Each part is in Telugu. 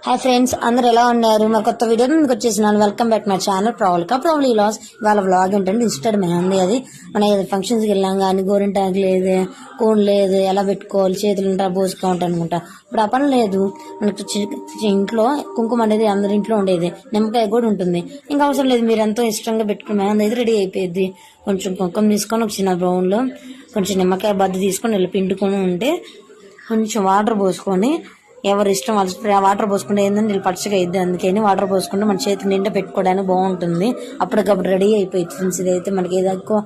హాయ్ ఫ్రెండ్స్, అందరు ఎలా ఉన్నారు? మా కొత్త వీడియో ముందుకు వచ్చేసినాను. వెల్కమ్ బ్యాక్ మై ఛానల్ ప్రాబ్లీ లాస్. వాళ్ళ వ్లాగ్ ఏంటంటే ఇన్స్టెడ్ మెహందీ. అది మన ఫంక్షన్స్కి వెళ్ళాం కానీ గోరింటాకు లేదు, కోన్ లేదు, ఎలా పెట్టుకోవాలి, చేతులు ఉంటా పోసుకోవాలి అనుకుంటా. ఇప్పుడు ఆ పని లేదు. మనకు ఇంట్లో కుంకుమ అనేది అందరి ఇంట్లో ఉండేది, నిమ్మకాయ కూడా ఉంటుంది. ఇంకా అవసరం లేదు. మీరు ఎంతో ఇష్టంగా పెట్టుకున్న మెహందీ అయితే రెడీ అయిపోయింది. కొంచెం కుంకుమ తీసుకొని ఒక చిన్న బ్రౌన్లో కొంచెం నిమ్మకాయ బద్ద తీసుకొని వెళ్ళి పిండుకొని ఉంటే కొంచెం వాటర్ పోసుకొని ఎవరి ఇష్టం వాళ్ళు వాటర్ పోసుకుంటే ఏంటంటే వీళ్ళు పచ్చగా అయింది. అందుకని వాటర్ పోసుకుంటే మన చేతి నిండా పెట్టుకోవడానికి బాగుంటుంది. అప్పటికప్పుడు రెడీ అయిపోయింది ఫ్రెండ్స్. ఇదైతే మనకి ఏదో ఎక్కువ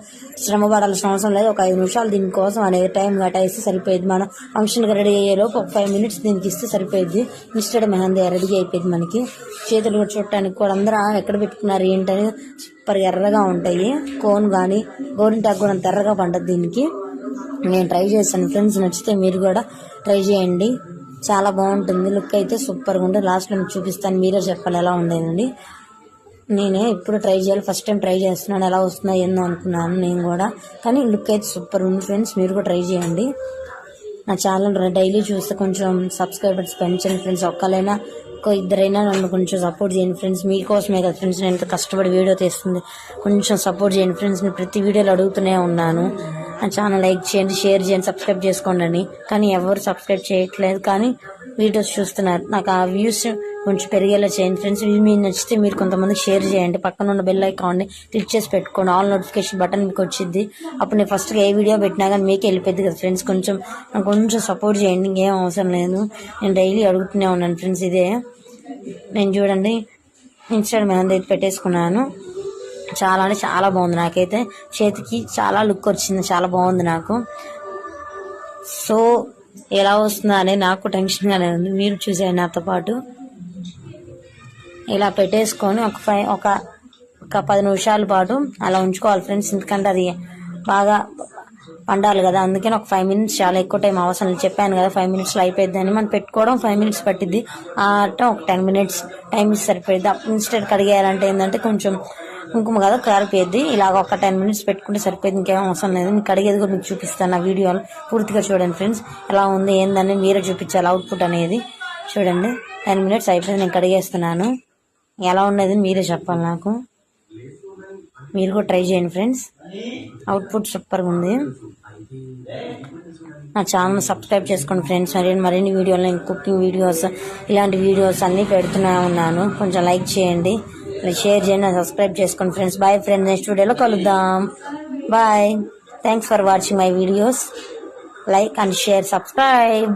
శ్రమ పడాల్సిన అవసరం లేదు. ఒక 5 నిమిషాలు దీనికోసం అనేది టైం గటాయిస్తే సరిపోయింది. మనం ఫంక్షన్గా రెడీ అయ్యేలోపు ఒక 5 మినిట్స్ దీనికి ఇస్తే సరిపోయింది. ఇన్స్టెడ్ మెహందీ రెడీ అయిపోయింది. మనకి చేతులు కూడా చూడటానికి కూడా అందరూ ఎక్కడ పెట్టుకున్నారు ఏంటని సూపర్ ఎర్రగా ఉంటాయి. కోన్ కానీ గోరింటాకు కూడా అంత ఎర్రగా పండదు. దీనికి నేను ట్రై చేశాను ఫ్రెండ్స్. నచ్చితే మీరు కూడా ట్రై చేయండి. చాలా బాగుంటుంది. లుక్ అయితే సూపర్గా ఉంటుంది. లాస్ట్లో మీకు చూపిస్తాను, మీరే చెప్పాలి ఎలా ఉండేదండి. నేనే ఇప్పుడు ట్రై చేయాలి, ఫస్ట్ టైం ట్రై చేస్తున్నాను. ఎలా వస్తుందో ఏందో అనుకున్నాను నేను కూడా, కానీ లుక్ అయితే సూపర్ ఉంది ఫ్రెండ్స్. మీరు కూడా ట్రై చేయండి. నా ఛానల్ డైలీ చూస్తే కొంచెం సబ్స్క్రైబర్స్ పెంచండి ఫ్రెండ్స్. ఒక్కలైనా ఇద్దరైనా నన్ను కొంచెం సపోర్ట్ చేయండి ఫ్రెండ్స్. మీకోసమే కదా ఫ్రెండ్స్ నేను ఎంత కష్టపడి వీడియో తీస్తుంది. కొంచెం సపోర్ట్ చేయండి ఫ్రెండ్స్. నేను ప్రతి వీడియోలో అడుగుతూనే ఉన్నాను. నా ఛానల్ లైక్ చేయండి, షేర్ చేయండి, సబ్స్క్రైబ్ చేసుకోండి అని. కానీ ఎవరు సబ్స్క్రైబ్ చేయట్లేదు, కానీ వీడియోస్ చూస్తున్నారు. నాకు ఆ వ్యూస్ కొంచెం పెరిగేలా చేయండి ఫ్రెండ్స్. మీకు నచ్చితే మీరు కొంతమందికి షేర్ చేయండి. పక్కన ఉన్న బెల్ ఐకాన్ని క్లిక్ చేసి పెట్టుకోండి. ఆల్ నోటిఫికేషన్ బటన్ మీకు వచ్చింది. అప్పుడు నేను ఫస్ట్గా ఏ వీడియో పెట్టినా కానీ మీకే వెళ్ళిపోద్ది కదా ఫ్రెండ్స్. కొంచెం సపోర్ట్ చేయండి. ఇంకేం అవసరం లేదు. నేను డైలీ అడుగుతూనే ఉన్నాను ఫ్రెండ్స్. ఇదే నేను చూడండి ఇన్స్టెడ్ మెహందీ పెట్టేసుకున్నాను. చాలా అంటే చాలా బాగుంది. నాకైతే చేతికి చాలా లుక్ వచ్చింది, చాలా బాగుంది నాకు. సో ఎలా వస్తుందా అని నాకు టెన్షన్గానే ఉంది. మీరు చూసేయండి నాతో పాటు. ఇలా పెట్టేసుకొని ఒక 10 నిమిషాల పాటు అలా ఉంచుకోవాలి ఫ్రెండ్స్. ఎందుకంటే అది బాగా పండాలి కదా, అందుకని ఒక 5 మినిట్స్, చాలా ఎక్కువ టైం అవసరం లేదు. చెప్పాను కదా 5 మినిట్స్లో అయిపోయింది అని. మనం పెట్టుకోవడం 5 మినిట్స్ పట్టిద్ది. ఒక 10 మినిట్స్ టైం ఇస్తే సరిపోయింది. ఇన్స్టెంట్ కడిగేయాలంటే ఏంటంటే కొంచెం కుంకుమ కదా కారిపోయింది. ఇలాగ ఒక 10 మినిట్స్ పెట్టుకుంటే సరిపోయింది. ఇంకేం అవసరం లేదు. మీకు కడిగేది కూడా మీకు చూపిస్తాను. ఆ వీడియోలు పూర్తిగా చూడండి ఫ్రెండ్స్. ఎలా ఉంది ఏందని మీరే చూపించాలి. అవుట్పుట్ అనేది చూడండి. 10 మినిట్స్ అయిపోయింది. నేను కడిగేస్తున్నాను. ఎలా ఉండేది మీరే చెప్పాలి నాకు. మీరు కూడా ట్రై చేయండి ఫ్రెండ్స్. అవుట్పుట్ సూపర్గా ఉంది. నా ఛానల్ సబ్స్క్రైబ్ చేసుకోండి ఫ్రెండ్స్. మరిన్ని వీడియోలు, కుకింగ్ వీడియోస్, ఇలాంటి వీడియోస్ అన్నీ పెడుతూనే ఉన్నాను. కొంచెం లైక్ చేయండి, షేర్ చేయండి, సబ్స్క్రైబ్ చేసుకోండి ఫ్రెండ్స్. బాయ్ ఫ్రెండ్స్, నెక్స్ట్ వీడియోలో కలుద్దాం. Bye. Thanks for watching my videos. Like and share, subscribe.